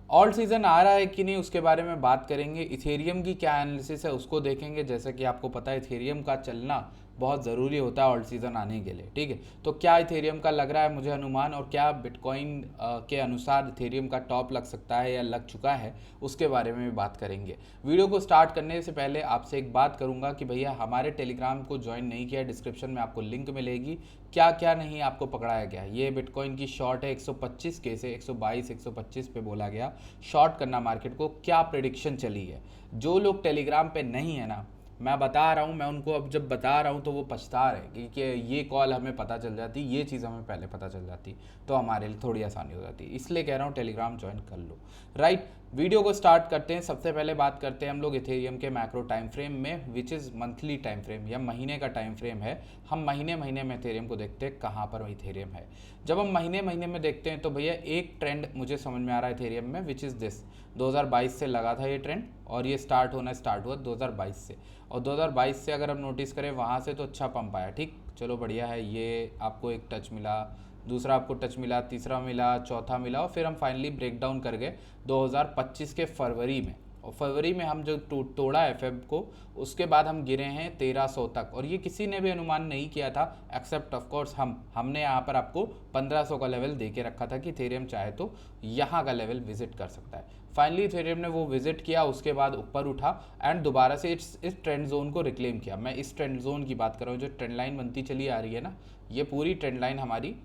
All season आ रहा है कि नहीं उसके बारे में बात करेंगे। इथेरियम की क्या एनालिसिस है उसको देखेंगे। जैसे कि आपको पता है इथेरियम का चलना बहुत ज़रूरी होता है ऑल सीज़न आने के लिए, ठीक है। तो क्या इथेरियम का लग रहा है मुझे अनुमान, और क्या बिटकॉइन के अनुसार इथेरियम का टॉप लग सकता है या लग चुका है, उसके बारे में भी बात करेंगे। वीडियो को स्टार्ट करने से पहले आपसे एक बात करूंगा कि भैया हमारे टेलीग्राम को ज्वाइन नहीं किया, डिस्क्रिप्शन में आपको लिंक मिलेगी। क्या क्या नहीं आपको पकड़ाया गया। ये बिटकॉइन की शॉर्ट है 125 के से 122 125 पे बोला गया शॉर्ट करना मार्केट को। क्या प्रिडिक्शन चली है, जो लोग टेलीग्राम पे नहीं है ना, मैं बता रहा हूँ, मैं उनको अब जब बता रहा हूँ तो वो पछता रहे कि ये कॉल हमें पता चल जाती, ये चीज़ हमें पहले पता चल जाती तो हमारे लिए थोड़ी आसानी हो जाती। इसलिए कह रहा हूँ टेलीग्राम ज्वाइन कर लो। राइट, वीडियो को स्टार्ट करते हैं। सबसे पहले बात करते हैं हम लोग इथेरियम के मैक्रो टाइम फ्रेम में, which is monthly time frame या महीने का टाइम फ्रेम है। हम महीने महीने में इथेरियम को देखते हैं कहाँ पर इथेरियम है। जब हम महीने महीने में देखते हैं तो भैया एक ट्रेंड मुझे समझ में आ रहा है इथेरियम में, विच इज़ दिस। 2022 से लगा था ये ट्रेंड और ये स्टार्ट हुआ 2022 से। और 2022 से अगर हम नोटिस करें वहाँ से तो अच्छा पंप आया, ठीक, चलो बढ़िया है। ये आपको एक टच मिला, दूसरा आपको टच मिला, तीसरा मिला, चौथा मिला, और फिर हम फाइनली ब्रेक डाउन कर गए 2025 के फरवरी में। और फरवरी में हम जो तोड़ा है फेब को, उसके बाद हम गिरे हैं 1300 तक। और ये किसी ने भी अनुमान नहीं किया था एक्सेप्ट ऑफ कोर्स हमने यहाँ पर आपको 1500 का लेवल दे के रखा था कि इथेरियम चाहे तो यहाँ का लेवल विजिट कर सकता है। फाइनली इथेरियम ने वो विजिट किया, उसके बाद ऊपर उठा एंड दोबारा से इस ट्रेंड जोन को रिक्लेम किया। मैं इस ट्रेंड जोन की बात कर रहा हूँ, जो ट्रेंड लाइन बनती चली आ रही है ना, ये पूरी ट्रेंड लाइन हमारी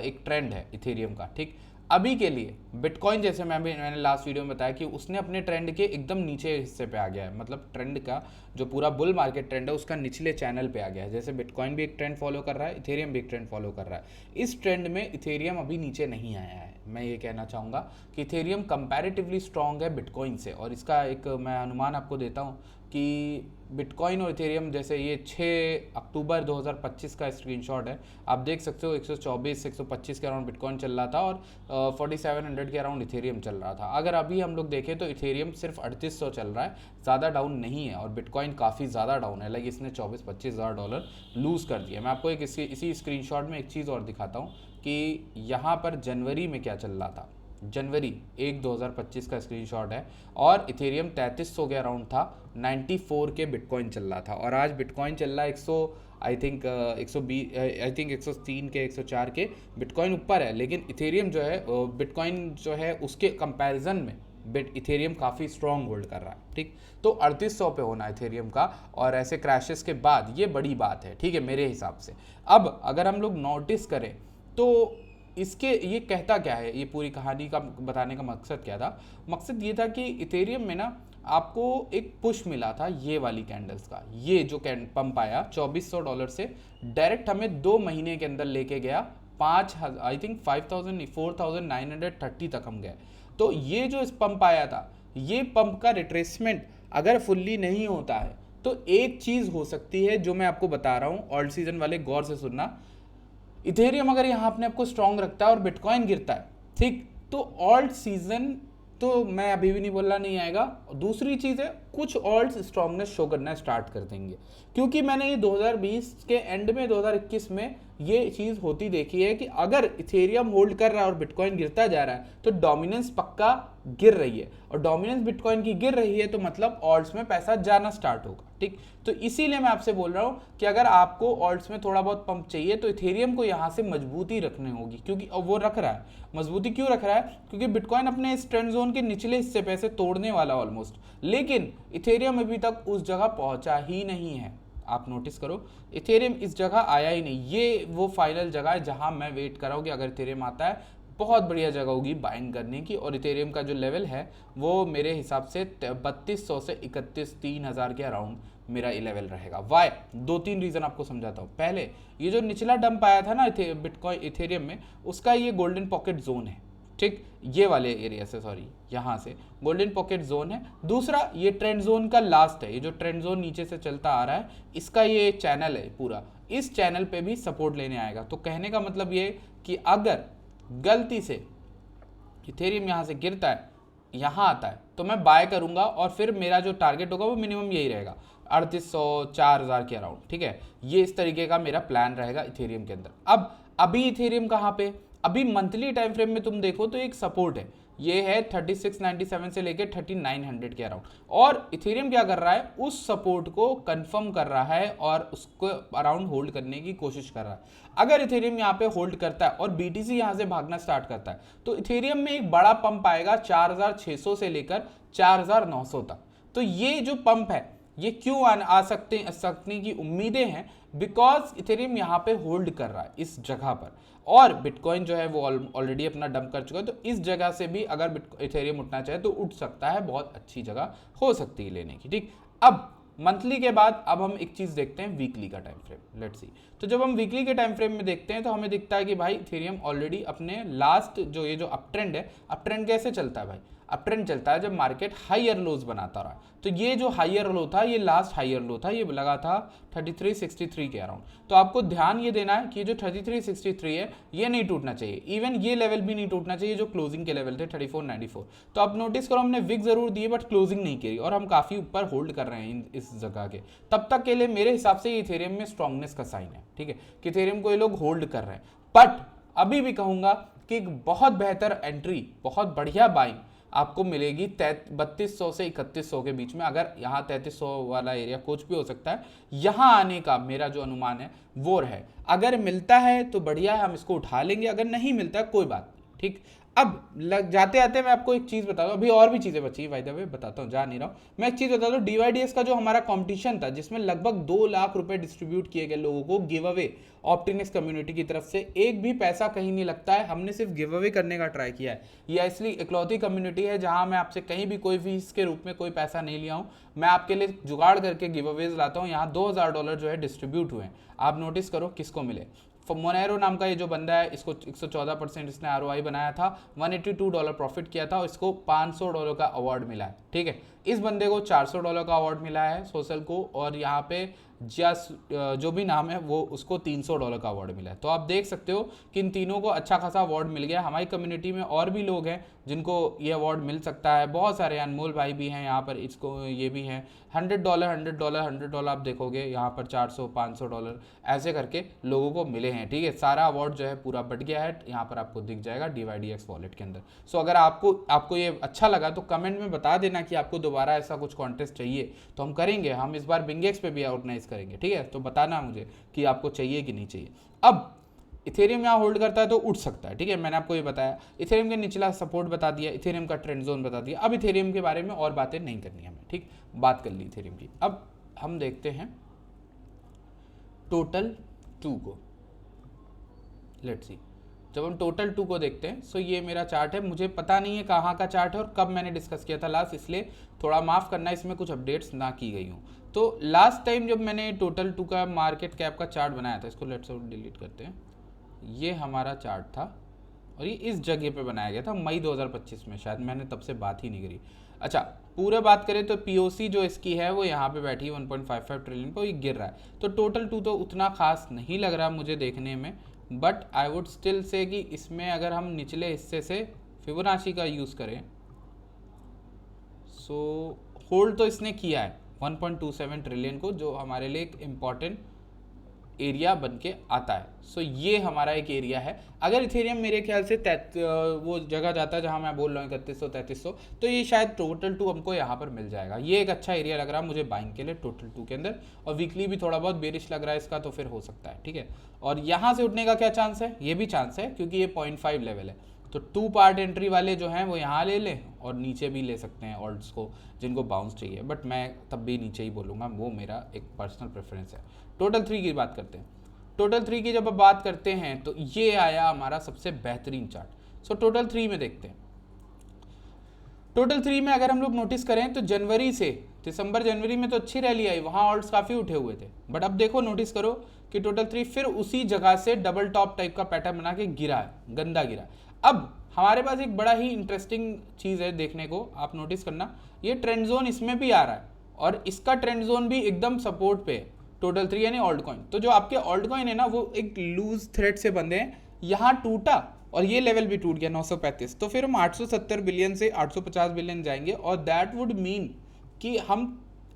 एक ट्रेंड है इथेरियम का, ठीक। अभी के लिए बिटकॉइन, जैसे मैंने लास्ट वीडियो में बताया कि उसने अपने ट्रेंड के एकदम नीचे हिस्से पे आ गया है, मतलब ट्रेंड का जो पूरा बुल मार्केट ट्रेंड है उसका निचले चैनल पे आ गया है। जैसे बिटकॉइन भी एक ट्रेंड फॉलो कर रहा है, इथेरियम भी एक ट्रेंड फॉलो कर रहा है। इस ट्रेंड में इथेरियम अभी नीचे नहीं आया है। मैं ये कहना चाहूँगा कि इथेरियम कंपैरेटिवली स्ट्रॉन्ग है बिटकॉइन से। और इसका एक मैं अनुमान आपको देता हूँ कि बिटकॉइन और इथेरियम, जैसे ये 6 अक्टूबर 2025 का स्क्रीनशॉट है, आप देख सकते हो 124 125 के अराउंड बिटकॉइन चल रहा था और 4700 के अराउंड इथेरियम चल रहा था। अगर अभी हम लोग देखें तो इथेरियम सिर्फ 3800 चल रहा है, ज़्यादा डाउन नहीं है, और बिटकॉइन काफ़ी ज़्यादा डाउन है। लाइक इसने 24-25 हज़ार डॉलर लूज़ कर दिया। मैं आपको एक इसी स्क्रीनशॉट में एक चीज़ और दिखाता हूँ कि यहाँ पर जनवरी में क्या चल रहा था। जनवरी 1 2025 का स्क्रीनशॉट है और इथेरियम 3300 के अराउंड था, 94 के बिटकॉइन चल रहा था। और आज बिटकॉइन चल रहा है 100 आई थिंक 120 आई थिंक 103 के 104 के बिटकॉइन ऊपर है। लेकिन इथेरियम जो है बिटकॉइन जो है उसके कंपैरिजन में इथेरियम काफ़ी स्ट्रॉन्ग होल्ड कर रहा है, ठीक। तो 3800 पे होना इथेरियम का, और ऐसे क्रैशेस के बाद ये बड़ी बात है, ठीक है, मेरे हिसाब से। अब अगर हम लोग नोटिस करें तो इसके ये कहता क्या है, ये पूरी कहानी का बताने का मकसद क्या था। मकसद ये था कि इथेरियम में ना आपको एक पुश मिला था ये वाली कैंडल्स का। ये जो पंप आया $2400 से डायरेक्ट हमें 2 महीने के अंदर लेके गया 5 आई थिंक 4930 तक हम गए। तो ये जो इस पंप आया था, ये पंप का रिट्रेसमेंट अगर फुल्ली नहीं होता है तो एक चीज़ हो सकती है जो मैं आपको बता रहा हूँ। ऑल्ट सीजन वाले गौर से सुनना, इथेरियम अगर यहाँ अपने आप को स्ट्रॉन्ग रखता है और बिटकॉइन गिरता है, ठीक, तो ऑल्ट सीजन तो मैं अभी भी नहीं बोल रहा नहीं आएगा। दूसरी चीज़ है, कुछ ऑल्ट्स स्ट्रॉन्गनेस शो करना स्टार्ट कर देंगे, क्योंकि मैंने ये 2020 के एंड में 2021 में ये चीज़ होती देखी है कि अगर इथेरियम होल्ड कर रहा है और बिटकॉइन गिरता जा रहा है तो डोमिनेंस पक्का गिर रही है, और डोमिनेंस बिटकॉइन की गिर रही है तो मतलब ऑल्ट्स में पैसा जाना स्टार्ट होगा, ठीक। तो इसीलिए मैं आपसे बोल रहा हूँ कि अगर आपको ऑल्ट्स में थोड़ा बहुत पंप चाहिए तो इथेरियम को यहाँ से मजबूती रखनी होगी, क्योंकि अब वो रख रहा है। मजबूती क्यों रख रहा है? क्योंकि बिटकॉइन अपने इस ट्रेंड जोन के निचले हिस्से पे से तोड़ने वाला ऑलमोस्ट, लेकिन इथेरियम अभी तक उस जगह पहुंचा ही नहीं है। आप नोटिस करो, इथेरियम इस जगह आया ही नहीं। ये वो फाइनल जगह है जहां मैं वेट कर रहा हूं कि अगर इथेरियम आता है बहुत बढ़िया जगह होगी बाइंग करने की। और इथेरियम का जो लेवल है वो मेरे हिसाब से 3200 से 31-3000 के अराउंड मेरा ये लेवल रहेगा। वाई 2-3 रीज़न आपको समझाता हूँ। पहले, ये जो निचला डंप आया था ना बिटकॉइन इथेरियम में, उसका ये गोल्डन पॉकेट जोन है, ठीक, ये वाले एरिया से, सॉरी, यहाँ से गोल्डन पॉकेट जोन है। दूसरा, ये ट्रेंड जोन का लास्ट है, ये जो ट्रेंड जोन नीचे से चलता आ रहा है इसका ये चैनल है पूरा, इस चैनल पे भी सपोर्ट लेने आएगा। तो कहने का मतलब ये कि अगर गलती से इथेरियम यहाँ से गिरता है, यहाँ आता है, तो मैं बाय करूँगा और फिर मेरा जो टारगेट होगा वो मिनिमम यही रहेगा 3800 4000 के अराउंड, ठीक है। ये इस तरीके का मेरा प्लान रहेगा इथेरियम के अंदर। अब अभी इथेरियम कहाँ पे, अभी मंथली टाइम फ्रेम में तुम देखो तो एक सपोर्ट है, ये है 3697 से लेके 3900 के अराउंड। और इथेरियम क्या कर रहा है, उस सपोर्ट को कंफर्म कर रहा है और उसको अराउंड होल्ड करने की कोशिश कर रहा है। अगर इथेरियम यहाँ पे होल्ड करता है और बीटीसी यहाँ से भागना स्टार्ट करता है तो इथेरियम में एक बड़ा पंप आएगा 4600 से लेकर 4900 तक। तो ये जो पंप है ये क्यों आ सकने की उम्मीदें हैं, बिकॉज इथेरियम यहाँ पे होल्ड कर रहा है इस जगह पर, और बिटकॉइन जो है वो ऑलरेडी अपना डंप कर चुका है। तो इस जगह से भी अगर इथेरियम उठना चाहे तो उठ सकता है, बहुत अच्छी जगह हो सकती है लेने की। ठीक, अब मंथली के बाद अब हम एक चीज देखते हैं वीकली का टाइम फ्रेम। लेट्स सी, तो जब हम वीकली के टाइम फ्रेम में देखते हैं तो हमें दिखता है कि भाई इथेरियम ऑलरेडी अपने लास्ट जो ये जो अप ट्रेंड है, अप ट्रेंड कैसे चलता है भाई, अप ट्रेंड चलता है जब मार्केट हायर लोज बनाता रहा। तो ये जो हायर लो था, ये लास्ट हायर लो था, ये लगा था 3363 के अराउंड। तो आपको ध्यान ये देना है कि ये जो 3363 है ये नहीं टूटना चाहिए, इवन ये लेवल भी नहीं टूटना चाहिए जो क्लोजिंग के लेवल थे 3494। तो आप नोटिस करो हमने विक जरूर दिए बट क्लोजिंग नहीं करी, और हम काफी ऊपर होल्ड कर रहे हैं इस जगह के। तब तक के लिए मेरे हिसाब से ये इथेरियम में स्ट्रांगनेस का साइन है, ठीक है, कि इथेरियम को ये लोग होल्ड कर रहे हैं। बट अभी भी कहूंगा कि एक बहुत बेहतर एंट्री, बहुत बढ़िया बाइंग आपको मिलेगी 3200 से 3100 के बीच में। अगर यहाँ 3300 वाला एरिया कुछ भी हो सकता है, यहाँ आने का मेरा जो अनुमान है वो है। अगर मिलता है तो बढ़िया है, हम इसको उठा लेंगे, अगर नहीं मिलता है कोई बात, ठीक। अब जाते आते मैं आपको एक चीज बताता हूँ, अभी और भी चीजें बची है, बाय द वे बताता हूँ, जा नहीं रहा हूँ। मैं एक चीज बताता हूँ, डीवाईडीएस का जो हमारा कंपटीशन था जिसमें लगभग 2 लाख रुपए डिस्ट्रीब्यूट किए गए लोगों को गिव अवे ऑप्टिनिक्स कम्युनिटी की तरफ से, एक भी पैसा कहीं नहीं लगता है, हमने सिर्फ गिव अवे करने का ट्राई किया है। ये इसलिए इकलौती कम्युनिटी है जहां मैं आपसे कहीं भी कोई फीस के रूप में कोई पैसा नहीं लिया हूं, मैं आपके लिए जुगाड़ करके गिव अवेज लाता हूं। यहाँ $2000 जो है डिस्ट्रीब्यूट हुए हैं, आप नोटिस करो किसको मिले। मोनेरो नाम का ये जो बंदा है, इसको 114% इसने आरओआई बनाया था, $182 प्रॉफिट किया था और इसको $500 का अवार्ड मिला है, ठीक है। इस बंदे को $400 का अवार्ड मिला है सोशल को, और यहाँ पे जस जो भी नाम है वो उसको $300 का अवार्ड मिला है। तो आप देख सकते हो कि इन तीनों को अच्छा खासा अवार्ड मिल गया। हमारी कम्युनिटी में और भी लोग हैं जिनको ये अवार्ड मिल सकता है, बहुत सारे अनमोल भाई भी हैं यहाँ पर, इसको ये भी हैं। $100 आप देखोगे यहाँ पर $400 $500 ऐसे करके लोगों को मिले हैं, ठीक है। सारा अवार्ड जो है पूरा बट गया है, यहाँ पर आपको दिख जाएगा DYDX वॉलेट के अंदर। सो अगर आपको ये अच्छा लगा तो कमेंट में बता देना कि आपको दोबारा ऐसा कुछ कॉन्टेस्ट चाहिए तो हम करेंगे, हम इस बार बिंगेक्स पे भी ऑर्गेनाइज करेंगे, ठीक है। तो बताना मुझे कि आपको चाहिए कि नहीं चाहिए। अब इथेरियम यहाँ होल्ड करता है तो उठ सकता है, ठीक है, मैंने आपको ये बताया। इथेरियम के निचला सपोर्ट बता दिया, इथेरियम का ट्रेंड जोन बता दिया। अब इथेरियम के बारे में और बातें नहीं करनी हमें, ठीक, बात कर ली इथेरियम की। अब हम देखते हैं टोटल 2 को। लेट्स सी, जब हम टोटल 2 को देखते हैं, सो ये मेरा चार्ट है, मुझे पता नहीं है कहाँ का चार्ट है और कब मैंने डिस्कस किया था लास्ट, इसलिए थोड़ा माफ़ करना, इसमें कुछ अपडेट्स ना की गई हूँ। तो लास्ट टाइम जब मैंने टोटल 2 का मार्केट कैप का चार्ट बनाया था, इसको लेट्स डिलीट करते हैं, ये हमारा चार्ट था और ये इस जगह पे बनाया गया था मई 2025 में, शायद मैंने तब से बात ही नहीं करी। अच्छा, पूरे बात करें तो पीओसी जो इसकी है वो यहाँ पे बैठी है 1.55 ट्रिलियन पर, ये गिर रहा है। तो टोटल 2 तो उतना खास नहीं लग रहा मुझे देखने में, but I would still say कि इसमें अगर हम निचले हिस्से से फिबोनाची का यूज़ करें, सो होल्ड तो इसने किया है 1.27 ट्रिलियन को, जो हमारे लिए एक इम्पॉर्टेंट एरिया बन के आता है। सो ये हमारा एक एरिया है। अगर इथेरियम मेरे ख्याल से वो जगह जाता है जहाँ मैं बोल रहा हूँ 3100-3300, तो ये शायद टोटल 2 हमको यहाँ पर मिल जाएगा। ये एक अच्छा एरिया लग रहा है मुझे बाइंग के लिए टोटल 2 के अंदर, और वीकली भी थोड़ा बहुत बेरिश लग रहा है इसका, तो फिर हो सकता है, ठीक है। और यहाँ से उठने का क्या चांस है, ये भी चांस है क्योंकि ये 0.5 लेवल है। तो 2 पार्ट एंट्री वाले जो हैं वो यहाँ ले लें और नीचे भी ले सकते हैं ऑल्ट्स को, जिनको बाउंस चाहिए, बट मैं तब भी नीचे ही बोलूँगा, वो मेरा एक पर्सनल प्रेफरेंस है। टोटल 3 की बात करते हैं। टोटल 3 की जब आप बात करते हैं तो ये आया हमारा सबसे बेहतरीन चार्ट। सो टोटल 3 में देखते हैं। टोटल 3 में अगर हम लोग नोटिस करें तो जनवरी से दिसंबर जनवरी में तो अच्छी रैली आई, वहाँ ऑल्ट्स काफ़ी उठे हुए थे, बट अब देखो नोटिस करो कि टोटल 3 फिर उसी जगह से डबल टॉप टाइप का पैटर्न बना के गिरा है, गंदा गिरा। अब हमारे पास एक बड़ा ही इंटरेस्टिंग चीज़ है देखने को, आप नोटिस करना, ये ट्रेंड जोन इसमें भी आ रहा है और इसका ट्रेंड जोन भी एकदम सपोर्ट पे है। टोटल 3 यानी ऑल्ट कॉइन, तो जो आपके ऑल्ट कॉइन है ना वो एक लूज थ्रेड से बंधे हैं, यहाँ टूटा और ये लेवल भी टूट गया 935, तो फिर हम 870 बिलियन से 850 बिलियन जाएंगे, और दैट वुड मीन कि हम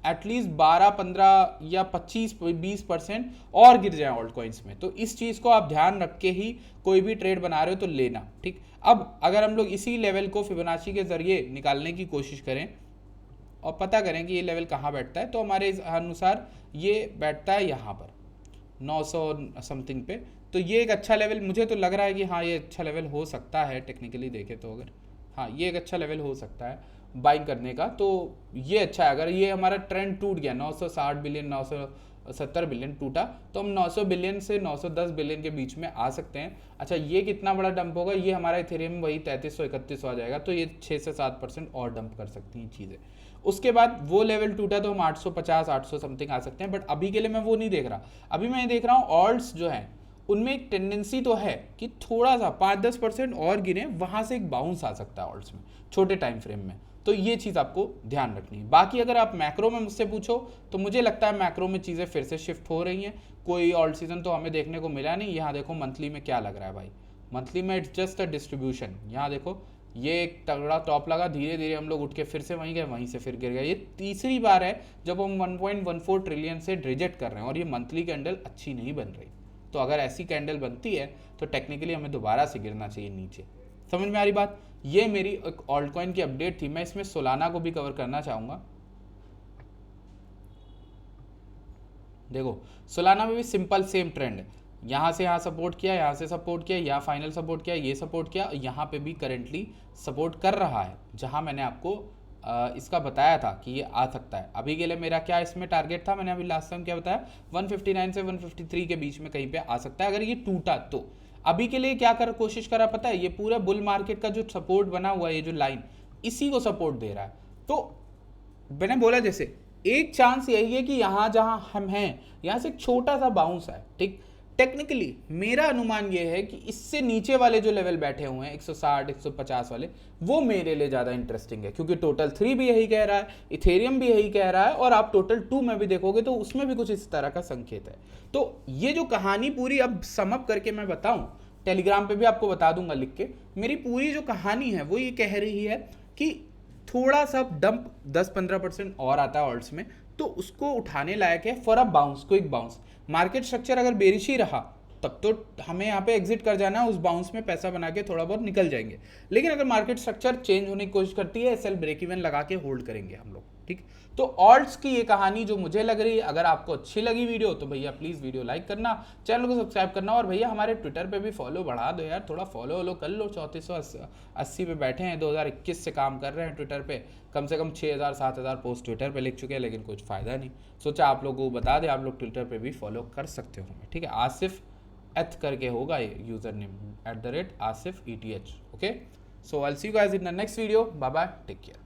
एटलीस्ट 12-15 या 25-20% और गिर जाए ऑल्ट कॉइन्स में। तो इस चीज़ को आप ध्यान रख के ही कोई भी ट्रेड बना रहे हो तो लेना, ठीक। अब अगर हम लोग इसी लेवल को फिबोनाची के जरिए निकालने की कोशिश करें और पता करें कि ये लेवल कहाँ बैठता है, तो हमारे अनुसार ये बैठता है यहाँ पर 900 समथिंग पे। तो ये एक अच्छा लेवल मुझे तो लग रहा है कि हाँ ये अच्छा लेवल हो सकता है, टेक्निकली देखें तो। अगर हाँ ये एक अच्छा लेवल हो सकता है बाइंग करने का, तो ये अच्छा है। अगर ये हमारा ट्रेंड टूट गया 960 बिलियन 970 बिलियन टूटा, तो हम 900 बिलियन से 910 बिलियन के बीच में आ सकते हैं। अच्छा ये कितना बड़ा डंप होगा, ये हमारा इथेरियम वही 3300-3100 आ जाएगा, तो ये 6 से 7% और डंप कर सकती हैं चीज़ें। उसके बाद वो लेवल टूटा तो हम 850-800 समथिंग आ सकते हैं, बट अभी के लिए मैं वो नहीं देख रहा। अभी मैं देख रहा हूँ ऑल्ट्स जो हैं उनमें एक टेंडेंसी तो है कि थोड़ा सा 5-10% और गिरे, वहाँ से एक बाउंस आ सकता है ऑल्ट्स में छोटे टाइम फ्रेम में। तो ये चीज़ आपको ध्यान रखनी है। बाकी अगर आप मैक्रो में मुझसे पूछो तो मुझे लगता है मैक्रो में चीज़ें फिर से शिफ्ट हो रही हैं। कोई ऑल्ट सीजन तो हमें देखने को मिला नहीं। यहाँ देखो मंथली में क्या लग रहा है भाई, मंथली में इट्स जस्ट अ डिस्ट्रीब्यूशन। यहाँ देखो ये एक तगड़ा टॉप लगा, धीरे धीरे हम लोग उठ के फिर से वहीं गए, वहीं से फिर गिर गए। ये तीसरी बार है जब हम 1.14 ट्रिलियन से रिजेक्ट कर रहे हैं और ये मंथली कैंडल अच्छी नहीं बन रही। तो अगर ऐसी कैंडल बनती है तो टेक्निकली हमें दोबारा से गिरना चाहिए नीचे। समझ में आ रही बात। ये मेरी एक ऑल्ट कॉइन की अपडेट थी। मैं इसमें सोलाना को भी कवर करना चाहूँगा। देखो सोलाना में भी सिंपल सेम ट्रेंड है, यहाँ से यहाँ सपोर्ट किया, यहाँ से सपोर्ट किया, यहाँ फाइनल सपोर्ट किया, ये सपोर्ट किया, यहाँ पे भी करेंटली सपोर्ट कर रहा है जहाँ मैंने आपको इसका बताया था कि ये आ सकता है। अभी के लिए मेरा क्या इसमें टारगेट था, मैंने अभी लास्ट टाइम क्या बताया, 159 से 153 के बीच में कहीं पे आ सकता है अगर ये टूटा तो। अभी के लिए क्या कर कोशिश करा पता है, ये पूरा बुल मार्केट का जो सपोर्ट बना हुआ है, ये जो लाइन इसी को सपोर्ट दे रहा है। तो मैंने बोला जैसे एक चांस यही है कि यहाँ जहाँ हम हैं यहाँ से एक छोटा सा बाउंस है, ठीक। टेक्निकली मेरा अनुमान ये है कि इससे नीचे वाले जो लेवल बैठे हुए हैं 160-150 वाले, वो मेरे लिए ज़्यादा इंटरेस्टिंग है, क्योंकि टोटल 3 भी यही कह रहा है, इथेरियम भी यही कह रहा है, और आप टोटल 2 में भी देखोगे तो उसमें भी कुछ इस तरह का संकेत है। तो ये जो कहानी पूरी अब समअप करके मैं बताऊं, टेलीग्राम पे भी आपको बता दूंगा लिख के, मेरी पूरी जो कहानी है वो ये कह रही है कि थोड़ा सा डंप 10-15% और आता है ऑल्ट्स में, तो उसको उठाने लायक है for a bounce, quick bounce. Market structure अगर बेरिश ही रहा तब तो हमें यहाँ पे एग्जिट कर जाना है, उस बाउंस में पैसा बना के थोड़ा बहुत निकल जाएंगे। लेकिन अगर मार्केट स्ट्रक्चर चेंज होने की कोशिश करती है, सेल ब्रेक इवन लगा के होल्ड करेंगे हम लोग, ठीक। तो ऑल्ट्स की ये कहानी जो मुझे लग रही है, अगर आपको अच्छी लगी वीडियो तो भैया प्लीज़ वीडियो लाइक करना, चैनल को सब्सक्राइब करना, और भैया हमारे ट्विटर पे भी फॉलो बढ़ा दो यार, थोड़ा फॉलो वॉलो कर लो। 3480 पे बैठे हैं, 2021 से काम कर रहे हैं ट्विटर पे, कम से कम 6000-7000 पोस्ट ट्विटर पे लिख चुके हैं, लेकिन कुछ फ़ायदा नहीं। सोचा आप लोगों को बता दें, आप लोग ट्विटर पे भी फॉलो कर सकते हो, ठीक है। आसिफ एथ करके होगा ये user name, @ASIF ETH, okay. So I will see you guys in the next video, bye bye, take care.